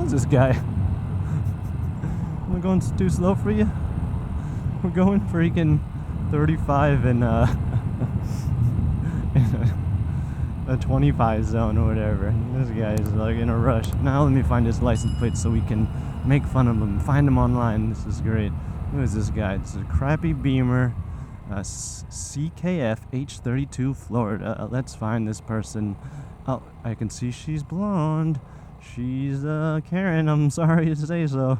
How's this guy? Am I going too slow for you? We're going freaking 35 in a 25 zone or whatever. This guy is like in a rush. Now let me find his license plate so we can make fun of him. Find him online. This is great. Who is this guy? It's a crappy Beamer. CKF H32 Florida. Let's find this person. Oh, I can see she's blonde. She's Karen. I'm sorry to say so.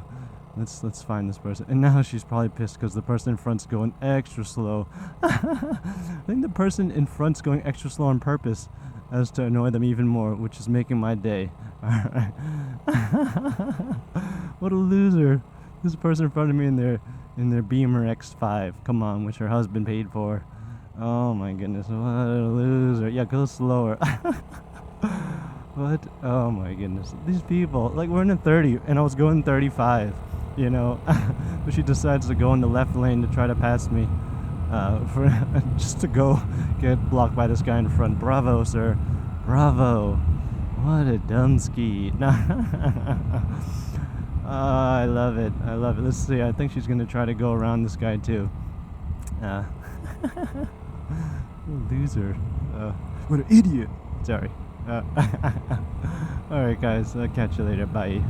Let's find this person. And now she's probably pissed because the person in front's going extra slow. I think the person in front's going extra slow on purpose as to annoy them even more, which is making my day. Alright. What a loser. This person in front of me in their Beamer X5. Come on, which her husband paid for. Oh my goodness, what a loser. Yeah, go slower. What? Oh my goodness. These people, like we're in a 30 and I was going 35, you know. But she decides to go in the left lane to try to pass me. For just to go get blocked by this guy in front. Bravo, sir. Bravo. What a dunsky. I love it. I love it. Let's see. I think she's going to try to go around this guy too. Loser. What an idiot. Sorry. Alright guys, I'll catch you later. Bye.